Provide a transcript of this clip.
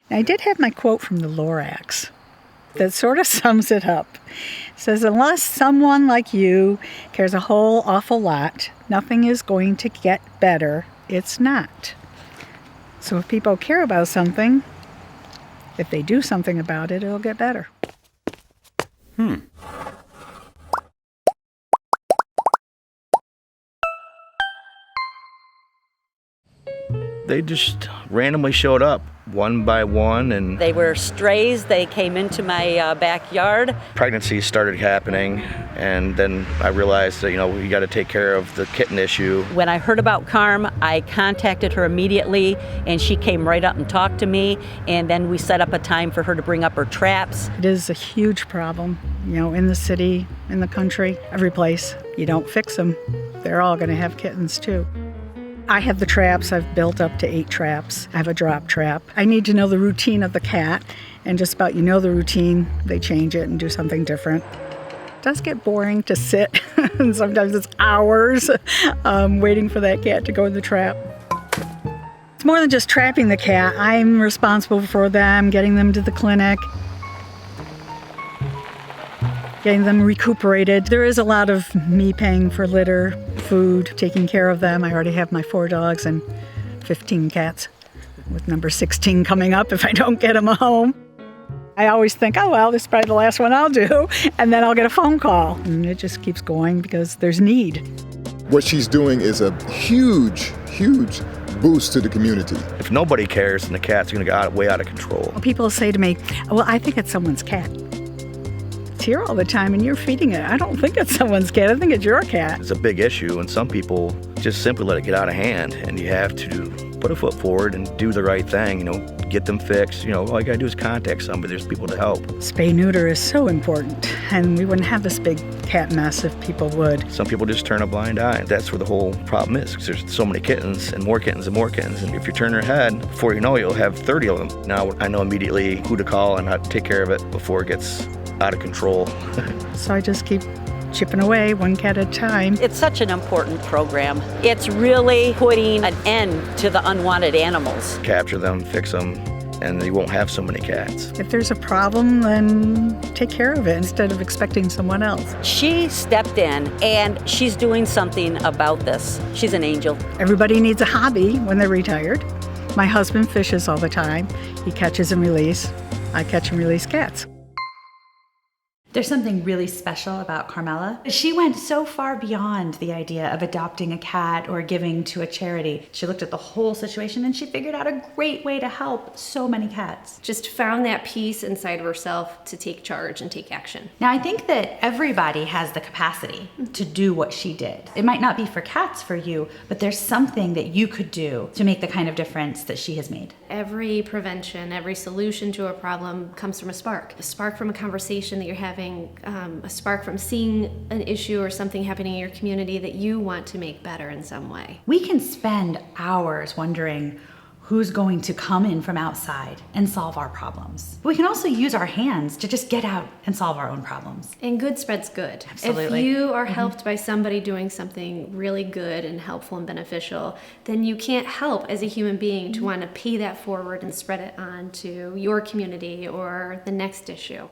I did have my quote from the Lorax that sort of sums it up. It says, unless someone like you cares a whole awful lot, nothing is going to get better. It's not. So if people care about something, if they do something about it, it'll get better. They just randomly showed up one by one, and They were strays. They came into my backyard. pregnancies started happening, and then I realized that, we got to take care of the kitten issue. When I heard about Carm, I contacted her immediately, and she came right up and talked to me, and then we set up a time for her to bring up her traps. It is a huge problem, in the city, in the country, every place. You don't fix them, they're all going to have kittens too. I have the traps. I've built up to 8 traps. I have a drop trap. I need to know the routine of the cat, and just about the routine, they change it and do something different. It does get boring to sit, and sometimes it's hours waiting for that cat to go in the trap. It's more than just trapping the cat. I'm responsible for them, getting them to the clinic, getting them recuperated. There is a lot of me paying for litter, food, taking care of them. I already have my 4 dogs and 15 cats, with number 16 coming up if I don't get them home. I always think, oh, well, this is probably the last one I'll do, and then I'll get a phone call. And it just keeps going because there's need. What she's doing is a huge, huge boost to the community. If nobody cares, then the cat's going to get way out of control. People say to me, well, I think it's someone's cat. It's here all the time and you're feeding it. I don't think it's someone's cat. I think it's your cat. It's a big issue, and some people just simply let it get out of hand, and you have to put a foot forward and do the right thing, get them fixed. All you gotta do is contact somebody. There's people to help. Spay-neuter is so important, and we wouldn't have this big cat mess if people would. Some people just turn a blind eye. That's where the whole problem is, because there's so many kittens and more kittens and more kittens. And if you turn your head, before you know it, you'll have 30 of them. Now I know immediately who to call and how to take care of it before it gets out of control. So I just keep chipping away, one cat at a time. It's such an important program. It's really putting an end to the unwanted animals. Capture them, fix them, and you won't have so many cats. If there's a problem, then take care of it instead of expecting someone else. She stepped in, and she's doing something about this. She's an angel. Everybody needs a hobby when they're retired. My husband fishes all the time. He catches and release. I catch and release cats. There's something really special about Carmela. She went so far beyond the idea of adopting a cat or giving to a charity. She looked at the whole situation and she figured out a great way to help so many cats. Just found that peace inside of herself to take charge and take action. Now, I think that everybody has the capacity to do what she did. It might not be for cats for you, but there's something that you could do to make the kind of difference that she has made. Every prevention, every solution to a problem comes from a spark from a conversation that you're having, a spark from seeing an issue or something happening in your community that you want to make better in some way. We can spend hours wondering who's going to come in from outside and solve our problems. But we can also use our hands to just get out and solve our own problems. And good spreads good. Absolutely. If you are helped by somebody doing something really good and helpful and beneficial, then you can't help as a human being to want to pay that forward and spread it on to your community or the next issue.